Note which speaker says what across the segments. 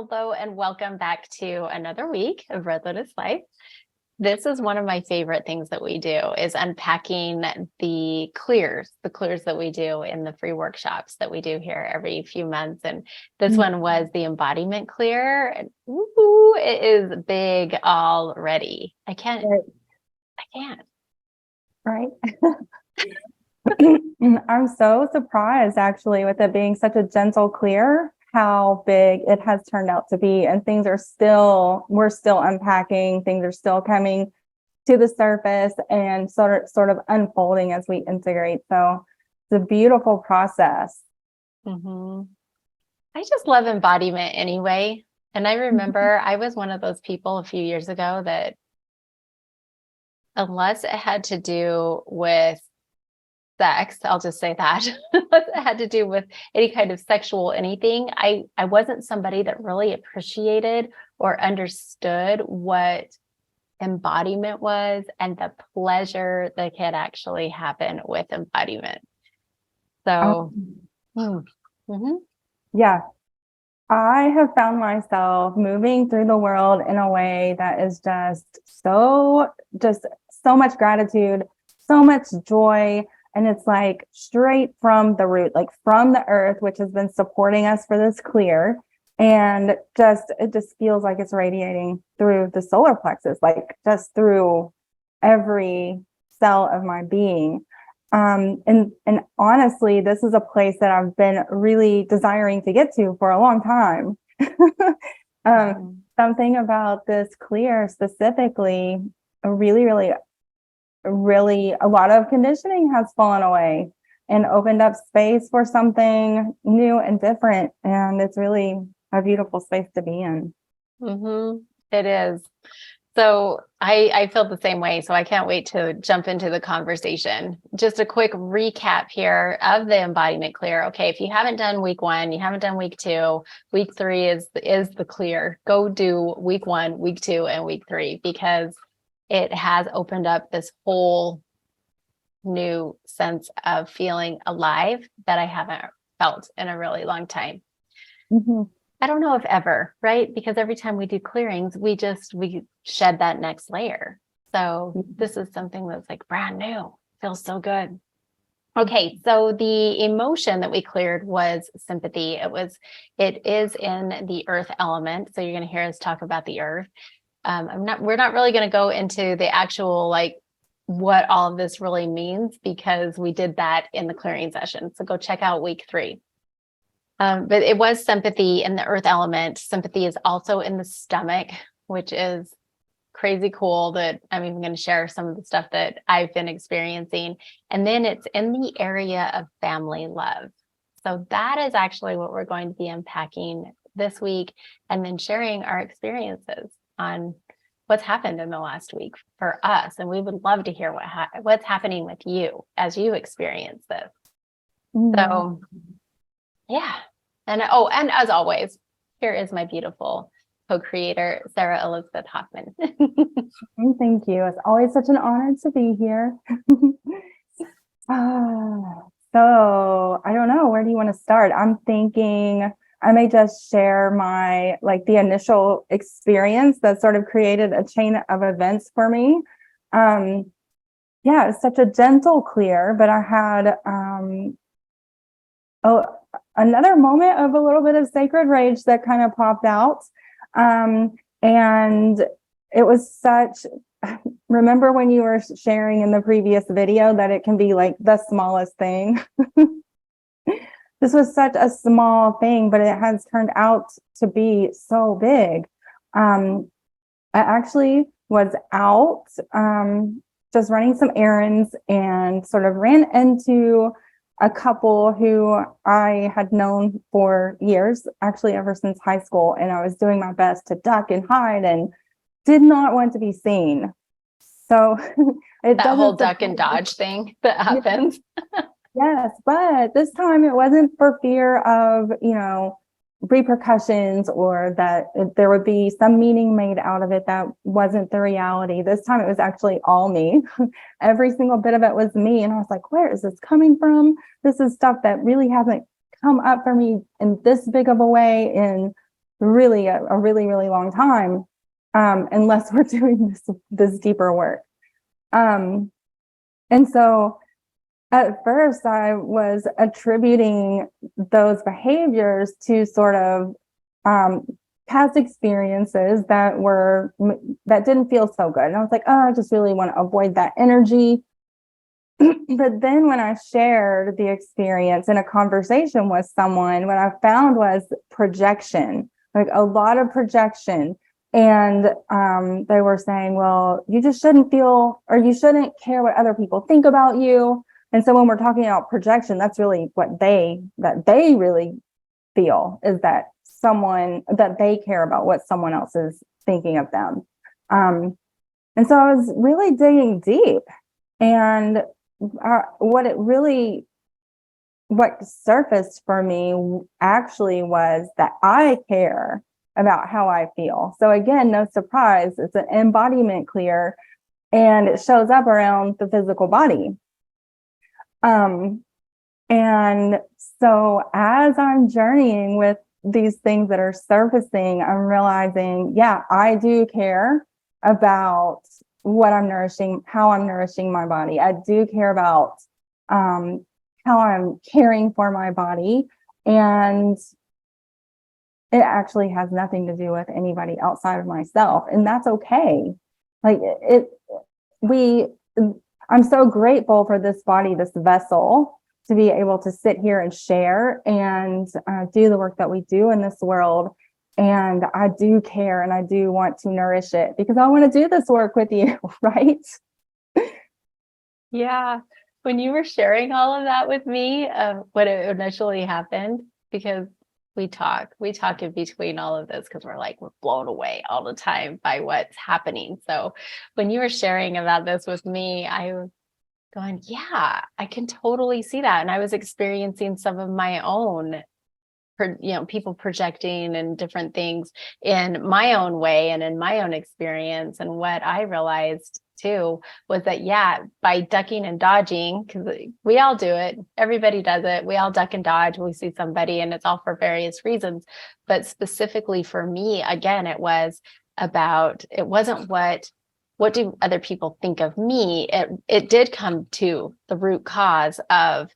Speaker 1: Hello and welcome back to another week of Red Lotus Life. This is one of my favorite things that we do is unpacking the clears that we do in the free workshops that we do here every few months. And this one was the embodiment clear. And ooh, it is big already. I can't.
Speaker 2: Right. I'm so surprised actually with it being such a gentle clear, how big it has turned out to be. And we're still unpacking, things are still coming to the surface and sort of unfolding as we integrate. So it's a beautiful process.
Speaker 1: Mm-hmm. I just love embodiment anyway. And I remember I was one of those people a few years ago that unless it had to do with sex, I'll just say that, unless it had to do with any kind of sexual anything, I wasn't somebody that really appreciated or understood what embodiment was and the pleasure that could actually happen with embodiment. So,
Speaker 2: yeah, I have found myself moving through the world in a way that is just so much gratitude, so much joy. And it's like straight from the root, like from the earth, which has been supporting us for this clear. And it just feels like it's radiating through the solar plexus, like just through every cell of my being. And honestly, this is a place that I've been really desiring to get to for a long time. Something about this clear specifically, really a lot of conditioning has fallen away and opened up space for something new and different. And it's really a beautiful space to be in.
Speaker 1: Mm-hmm. It is. So I feel the same way. So I can't wait to jump into the conversation. Just a quick recap here of the embodiment clear. Okay, if you haven't done week 1, you haven't done week 2, week 3 is the clear. Go do week 1, week 2, and week 3 because it has opened up this whole new sense of feeling alive that I haven't felt in a really long time.
Speaker 2: Mm-hmm.
Speaker 1: I don't know if ever, right? Because every time we do clearings, we shed that next layer. So this is something that's like brand new, feels so good. Okay, so the emotion that we cleared was sympathy. It is in the earth element. So you're going to hear us talk about the earth. We're not really going to go into the actual, like what all of this really means because we did that in the clearing session. So go check out week 3. But it was sympathy in the earth element. Sympathy is also in the stomach, which is crazy cool that I'm even going to share some of the stuff that I've been experiencing. And then it's in the area of family love. So that is actually what we're going to be unpacking this week and then sharing our experiences on what's happened in the last week for us. And we would love to hear what's happening with you as you experience this. Mm-hmm. So yeah. And as always, here is my beautiful co-creator, Sara Elizabeth Hoffman.
Speaker 2: Thank you. It's always such an honor to be here. So I don't know, where do you want to start? I'm thinking I may just share the initial experience that sort of created a chain of events for me. It's such a gentle clear, but I had another moment of a little bit of sacred rage that kind of popped out. And it was remember when you were sharing in the previous video that it can be like the smallest thing? This was such a small thing, but it has turned out to be so big. I actually was out just running some errands and sort of ran into a couple who I had known for years, actually ever since high school. And I was doing my best to duck and hide and did not want to be seen. So
Speaker 1: that whole duck and dodge thing that happens.
Speaker 2: Yes, but this time it wasn't for fear of, repercussions or that there would be some meaning made out of it that wasn't the reality. This time it was actually all me. Every single bit of it was me. And I was like, where is this coming from? This is stuff that really hasn't come up for me in this big of a way in really a really, really long time, unless we're doing this deeper work. And so at first I was attributing those behaviors to sort of past experiences that didn't feel so good. And I was like, oh, I just really want to avoid that energy. But then when I shared the experience in a conversation with someone, what I found was projection, like a lot of projection. And they were saying, well, you just shouldn't feel, or you shouldn't care what other people think about you. And so when we're talking about projection, that's really what they really feel, is that they care about what someone else is thinking of them. And so I was really digging deep, and what surfaced for me actually was that I care about how I feel. So again, no surprise, it's an embodiment clear, and it shows up around the physical body. And so as I'm journeying with these things that are surfacing, I'm realizing, yeah, I do care about what I'm nourishing, how I'm nourishing my body. I do care about how I'm caring for my body. And it actually has nothing to do with anybody outside of myself. And that's okay. Like I'm so grateful for this body, this vessel, to be able to sit here and share and do the work that we do in this world. And I do care, and I do want to nourish it because I want to do this work with you, right?
Speaker 1: Yeah. When you were sharing all of that with me, when it initially happened, because we talk in between all of this because we're blown away all the time by what's happening. So when you were sharing about this with me, I was going, yeah, I can totally see that. And I was experiencing some of my own, people projecting and different things in my own way and in my own experience. And what I realized too was that, yeah, by ducking and dodging, because we all do it, everybody does it. We all duck and dodge. We see somebody, and it's all for various reasons. But specifically for me, again, it wasn't what do other people think of me? It did come to the root cause of,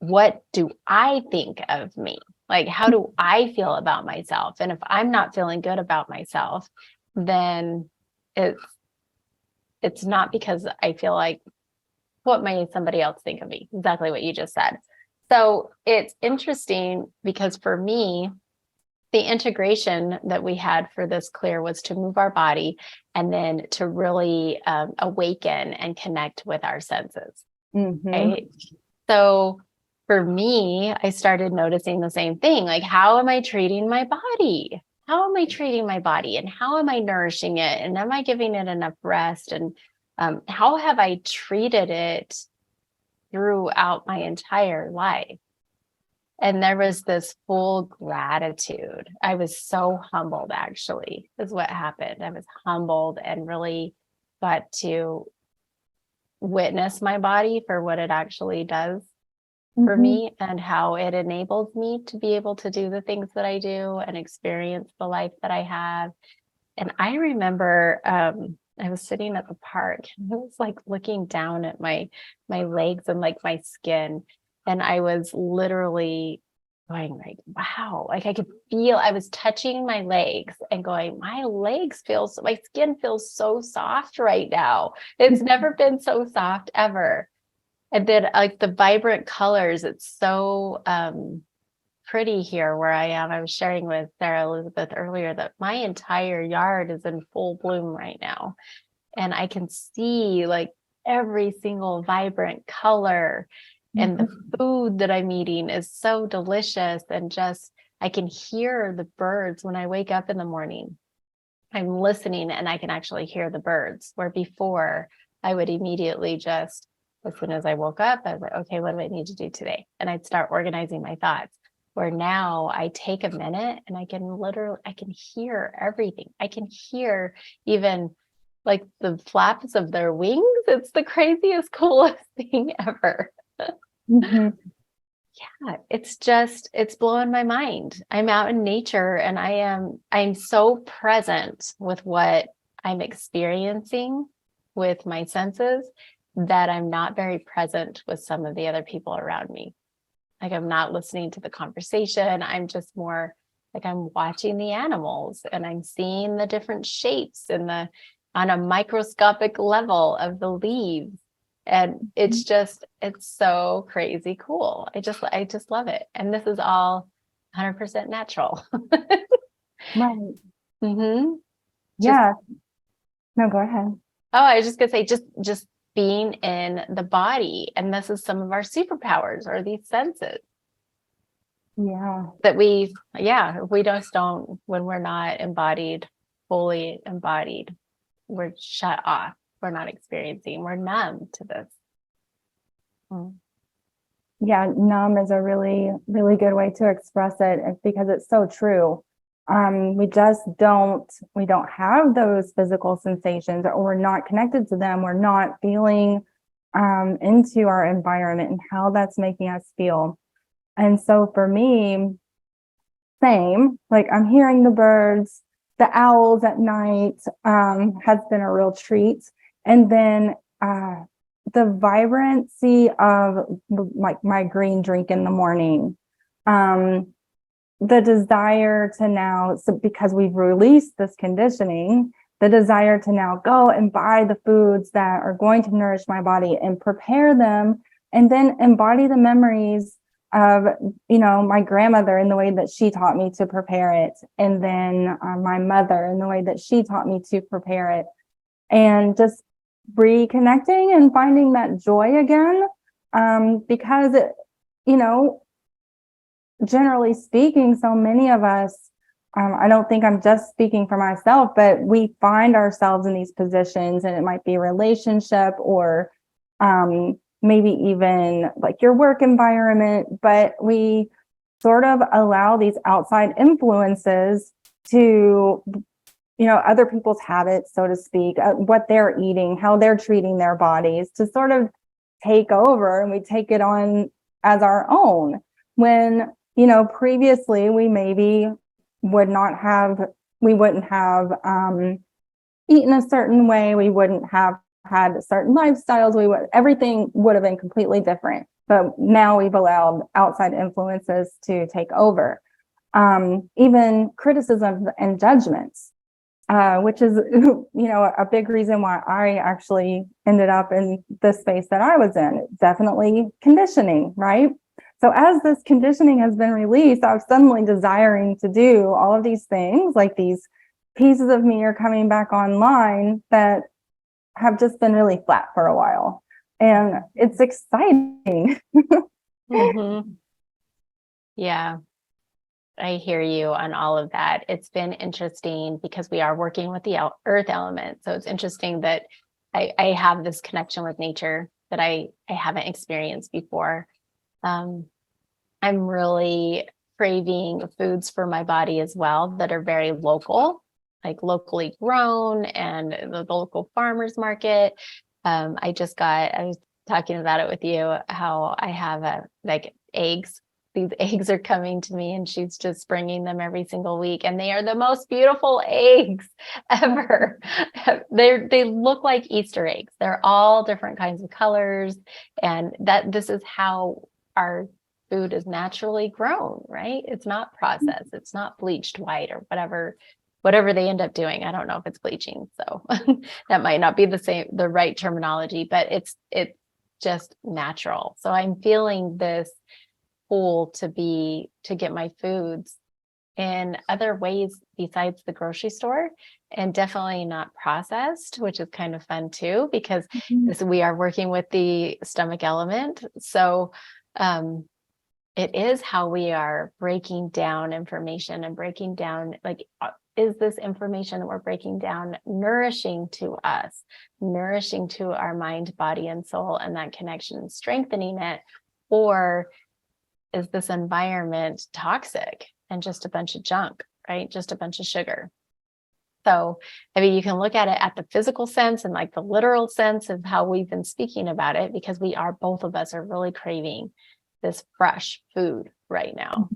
Speaker 1: what do I think of me? Like, how do I feel about myself? And if I'm not feeling good about myself, then it's not because I feel like, what may somebody else think of me? Exactly what you just said. So it's interesting because for me, the integration that we had for this clear was to move our body and then to really awaken and connect with our senses.
Speaker 2: Mm-hmm.
Speaker 1: Right? So for me, I started noticing the same thing. Like, how am I treating my body? How am I treating my body? And how am I nourishing it? And am I giving it enough rest? And how have I treated it throughout my entire life? And there was this full gratitude. I was so humbled, actually, is what happened. I was humbled and really got to witness my body for what it actually does for me, and how it enables me to be able to do the things that I do and experience the life that I have. And I remember I was sitting at the park, and I was looking down at my legs and my skin. And I was literally going wow, I could feel, I was touching my legs and going, my skin feels so soft right now. It's never been so soft ever. And then the vibrant colors, it's so pretty here where I am. I was sharing with Sara Elizabeth earlier that my entire yard is in full bloom right now. And I can see every single vibrant color, and the food that I'm eating is so delicious. And just, I can hear the birds when I wake up in the morning. I'm listening and I can actually hear the birds, where before I would immediately just, as soon as I woke up, I was like, okay, what do I need to do today? And I'd start organizing my thoughts. Where now I take a minute and I can hear everything. I can hear even the flaps of their wings. It's the craziest, coolest thing ever. Yeah, it's blowing my mind. I'm out in nature and I'm so present with what I'm experiencing with my senses that I'm not very present with some of the other people around me. Like I'm not listening to the conversation. I'm just more like I'm watching the animals and I'm seeing the different shapes and on a microscopic level of the leaves. And it's so crazy cool. I just love it. And this is all 100% natural.
Speaker 2: Right.
Speaker 1: Mm-hmm.
Speaker 2: Yeah. No, go ahead.
Speaker 1: Oh, I was just gonna say, just being in the body, and this is some of our superpowers, or these senses
Speaker 2: Yeah.
Speaker 1: that we just don't, when we're not embodied, fully embodied, we're shut off. We're not experiencing. We're numb to this. Mm.
Speaker 2: Yeah, numb is a really, really good way to express it because it's so true. We don't have those physical sensations, or we're not connected to them. We're not feeling into our environment and how that's making us feel. And so for me, same, like I'm hearing the birds, the owls at night has been a real treat. And then the vibrancy of like my green drink in the morning, the desire to now, so because we've released this conditioning, the desire to now go and buy the foods that are going to nourish my body and prepare them, and then embody the memories of, my grandmother in the way that she taught me to prepare it, and then my mother in the way that she taught me to prepare it, and just reconnecting and finding that joy again, because generally speaking, so many of us, I don't think I'm just speaking for myself, but we find ourselves in these positions, and it might be a relationship or maybe even like your work environment, but we sort of allow these outside influences to, other people's habits, so to speak, what they're eating, how they're treating their bodies, to sort of take over, and we take it on as our own. When previously we maybe wouldn't have eaten a certain way, we wouldn't have had certain lifestyles, everything would have been completely different. But now we've allowed outside influences to take over. Even criticism and judgments, which is, a big reason why I actually ended up in the space that I was in. Definitely conditioning, right? So as this conditioning has been released, I was suddenly desiring to do all of these things, like these pieces of me are coming back online that have just been really flat for a while. And it's exciting.
Speaker 1: Mm-hmm. Yeah, I hear you on all of that. It's been interesting because we are working with the earth element. So it's interesting that I have this connection with nature that I haven't experienced before. I'm really craving foods for my body as well that are very local, like locally grown, and the local farmers market. I was talking about it with you, how I have eggs. These eggs are coming to me, and she's just bringing them every single week, and they are the most beautiful eggs ever. They look like Easter eggs. They're all different kinds of colors, and this is how our food is naturally grown, right? It's not processed. It's not bleached white or whatever they end up doing. I don't know if it's bleaching, so that might not be the right terminology, but it's just natural. So I'm feeling this pull to get my foods in other ways besides the grocery store, and definitely not processed, which is kind of fun too, because we are working with the stomach element. So it is how we are breaking down information and breaking down, is this information that we're breaking down nourishing to us, nourishing to our mind, body, and soul, and that connection, strengthening it? Or is this environment toxic and just a bunch of junk, right? Just a bunch of sugar. So, you can look at it at the physical sense and like the literal sense of how we've been speaking about it, because both of us are really craving this fresh food right now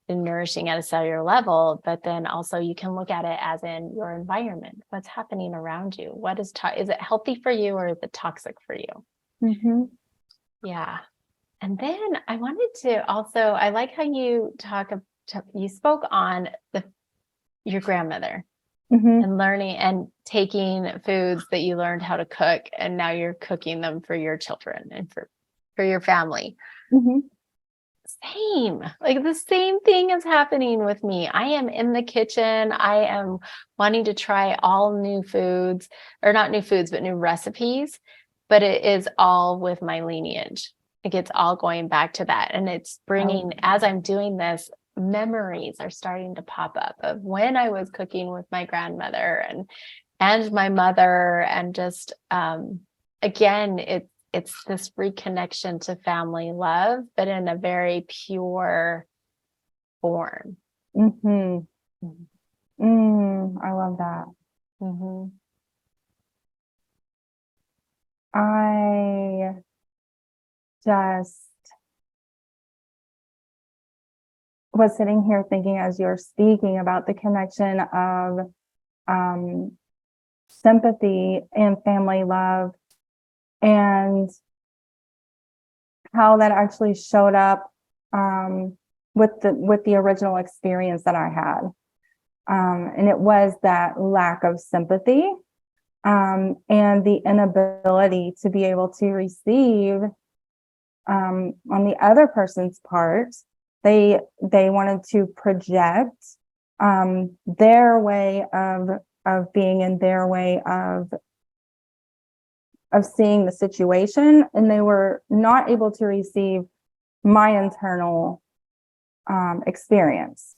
Speaker 1: and nourishing at a cellular level, but then also you can look at it as in your environment. What's happening around you? What is it healthy for you or is it toxic for you?
Speaker 2: Mm-hmm.
Speaker 1: Yeah. And then I wanted to also, I like how you you spoke on your grandmother
Speaker 2: Mm-hmm.
Speaker 1: and learning and taking foods that you learned how to cook, and now you're cooking them for your children and for your family.
Speaker 2: Mm-hmm.
Speaker 1: Same, like the same thing is happening with me. I am in the kitchen. I am wanting to try all new foods, or not new foods, but new recipes. But it is all with my lineage. Like it's all going back to that. And it's bringing, as I'm doing this, memories are starting to pop up of when I was cooking with my grandmother and my mother. And just, again, it's this reconnection to family love, but in a very pure form.
Speaker 2: Mm-hmm. I love that.
Speaker 1: Mm-hmm.
Speaker 2: I just was sitting here thinking as you're speaking about the connection of sympathy and family love, and how that actually showed up with the original experience that I had. And it was that lack of sympathy and the inability to be able to receive on the other person's part. They wanted to project their way of being in their way of seeing the situation, and they were not able to receive my internal experience.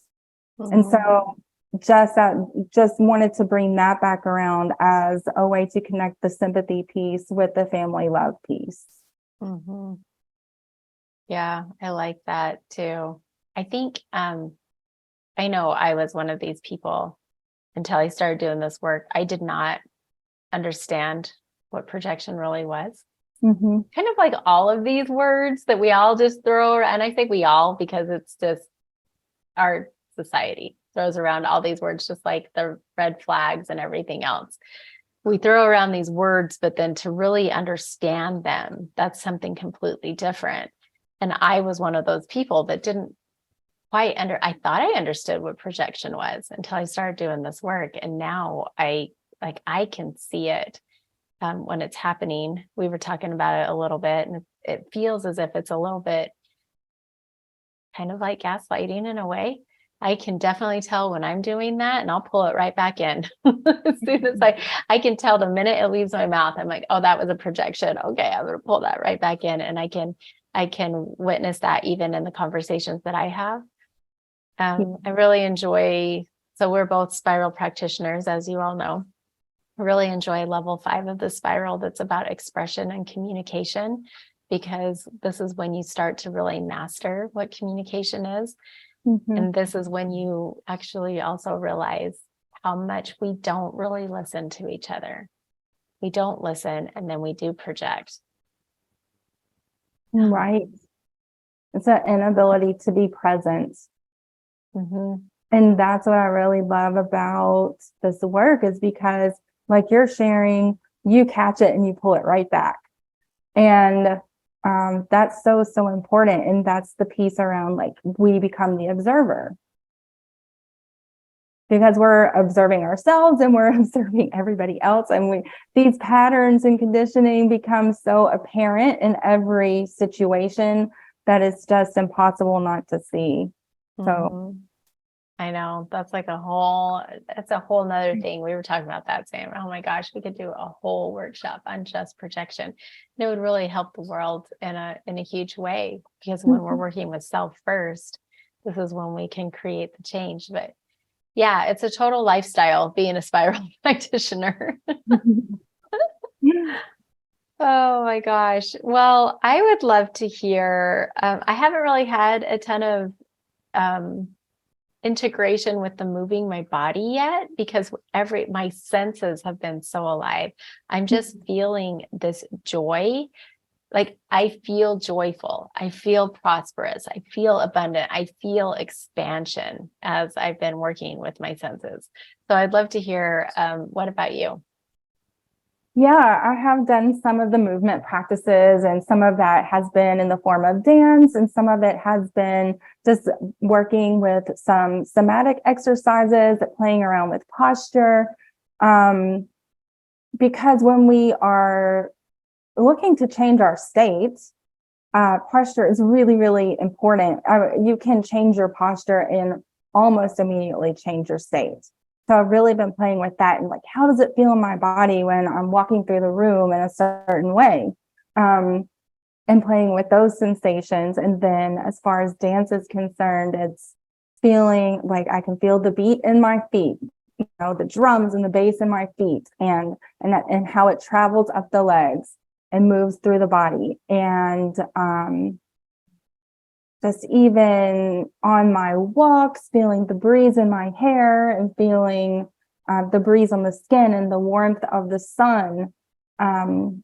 Speaker 2: Mm-hmm. And so just wanted to bring that back around as a way to connect the sympathy piece with the family love piece.
Speaker 1: Mm-hmm. Yeah, I like that too. I think, I know I was one of these people until I started doing this work. I did not understand what projection really was. Mm-hmm. Kind of like all of these words that we all just throw around. And I think we all, because it's just our society throws around all these words, just like the red flags and everything else. We throw around these words, but then to really understand them, that's something completely different. And I was one of those people that didn't quite I thought I understood what projection was until I started doing this work. And now I can see it when it's happening. We were talking about it a little bit, and it feels as if it's a little bit kind of like gaslighting in a way. I can definitely tell when I'm doing that, and I'll pull it right back in. As soon as I can tell the minute it leaves my mouth, I'm like, oh, that was a projection. Okay, I'm going to pull that right back in. And I can witness that even in the conversations that I have. I really enjoy, so we're both spiral practitioners, as you all know. I really enjoy level 5 of the spiral that's about expression and communication, because this is when you start to really master what communication is. Mm-hmm. And this is when you actually also realize how much we don't really listen to each other. We don't listen, and then we do project.
Speaker 2: Right. It's an inability to be present. Mm-hmm. And that's what I really love about this work, is because, like you're sharing, you catch it and you pull it right back. And that's so important. And that's the piece around, like, we become the observer, because we're observing ourselves and we're observing everybody else. And these patterns and conditioning become so apparent in every situation that it's just impossible not to see. So
Speaker 1: I know that's like it's a whole nother thing. We were talking about that, Sam. Oh my gosh, we could do a whole workshop on just projection. And it would really help the world in a huge way, because when we're working with self first, this is when we can create the change. But yeah, it's a total lifestyle being a spiral practitioner. Oh my gosh. Well, I would love to hear, I haven't really had a ton of integration with the moving my body yet, because my senses have been so alive. I'm just feeling this joy like I feel joyful, I feel prosperous, I feel abundant, I feel expansion as I've been working with my senses. So I'd love to hear, what about you?
Speaker 2: Yeah, I have done some of the movement practices, and some of that has been in the form of dance, and some of it has been just working with some somatic exercises, playing around with posture. Because when we are looking to change our state, posture is really, really important. You can change your posture and almost immediately change your state. So I've really been playing with that, and like, how does it feel in my body when I'm walking through the room in a certain way? And playing with those sensations. And then as far as dance is concerned, it's feeling like I can feel the beat in my feet, the drums and the bass in my feet, and how it travels up the legs and moves through the body. And just even on my walks, feeling the breeze in my hair, and feeling the breeze on the skin and the warmth of the sun, and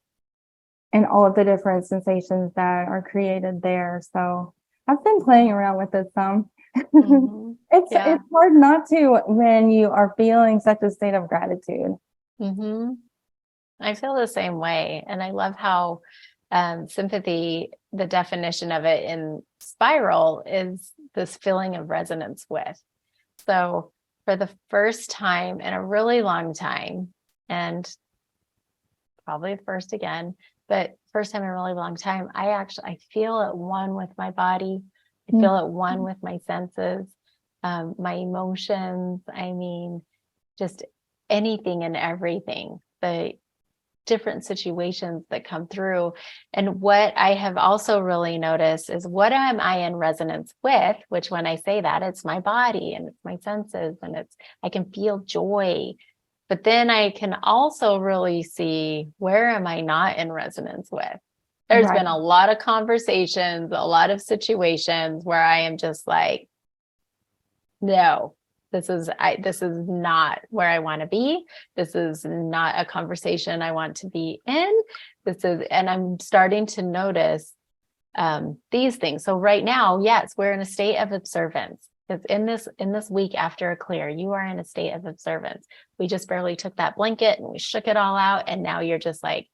Speaker 2: all of the different sensations that are created there. So I've been playing around with it some.
Speaker 1: Mm-hmm.
Speaker 2: It's hard not to when you are feeling such a state of gratitude.
Speaker 1: Mm-hmm. I feel the same way. And I love how sympathy, the definition of it in Spiral, is this feeling of resonance with. So for the first time in a really long time, and probably the first again, but first time in a really long time, I feel at one with my body. I feel at one with my senses, my emotions. I mean, just anything and everything, the different situations that come through. And what I have also really noticed is, what am I in resonance with? Which, when I say that, it's my body and it's my senses, and I can feel joy. But then I can also really see, where am I not in resonance with? There's been a lot of conversations, a lot of situations where I am just like, no, this is not where I want to be. This is not a conversation I want to be in. And I'm starting to notice these things. So right now, yes, we're in a state of observance. Because in this week after a clear, you are in a state of observance. We just barely took that blanket and we shook it all out. And now you're just like,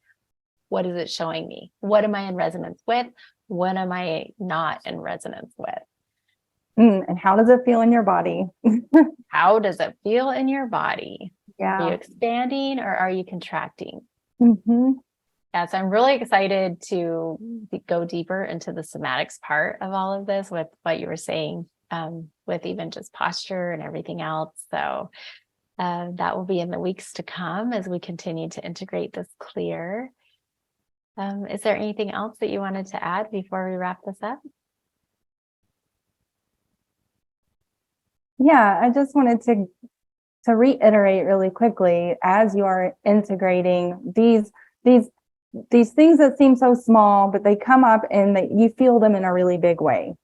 Speaker 1: what is it showing me? What am I in resonance with? What am I not in resonance with?
Speaker 2: And how does it feel in your body?
Speaker 1: How does it feel in your body?
Speaker 2: Yeah.
Speaker 1: Are you expanding or are you contracting?
Speaker 2: Mm-hmm.
Speaker 1: Yeah, so I'm really excited to go deeper into the somatics part of all of this, with what you were saying, with even just posture and everything else. So that will be in the weeks to come as we continue to integrate this clear. Is there anything else that you wanted to add before we wrap this up?
Speaker 2: Yeah, I just wanted to reiterate really quickly, as you are integrating these things that seem so small, but they come up and you feel them in a really big way.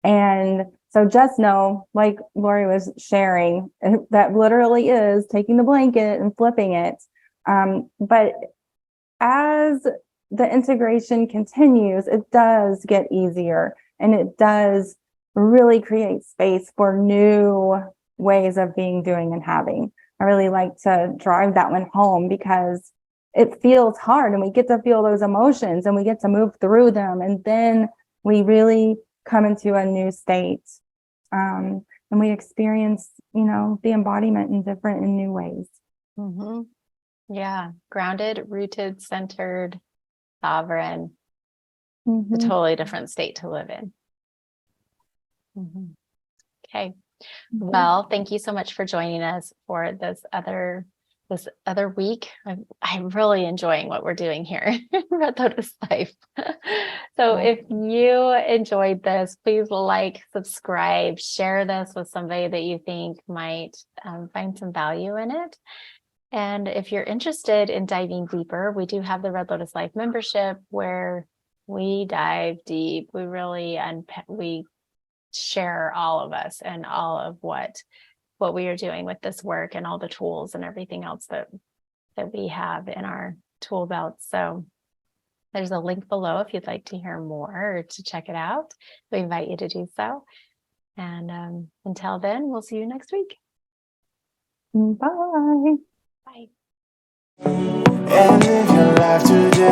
Speaker 2: And so just know, like Lori was sharing, that literally is taking the blanket and flipping it. But as the integration continues, it does get easier, and it does really create space for new ways of being, doing, and having. I really like to drive that one home, because it feels hard, and we get to feel those emotions and we get to move through them. And then we really come into a new state. And we experience, the embodiment in different and new ways.
Speaker 1: Mm-hmm. Yeah. Grounded, rooted, centered, sovereign.
Speaker 2: Mm-hmm.
Speaker 1: A totally different state to live in. Mm-hmm. Okay.
Speaker 2: Mm-hmm.
Speaker 1: Well, thank you so much for joining us for this other week. I'm really enjoying what we're doing here at Lotus Life. So if you enjoyed this, please like, subscribe, share this with somebody that you think might find some value in it. And if you're interested in diving deeper, we do have the Red Lotus Life membership, where we dive deep. We really we share, all of us, and all of what we are doing with this work, and all the tools and everything else that we have in our tool belt. So There's a link below if you'd like to hear more or to check it out. We invite you to do so. And until then, we'll see you next week.
Speaker 2: Bye.
Speaker 1: Bye.
Speaker 3: And live your life today.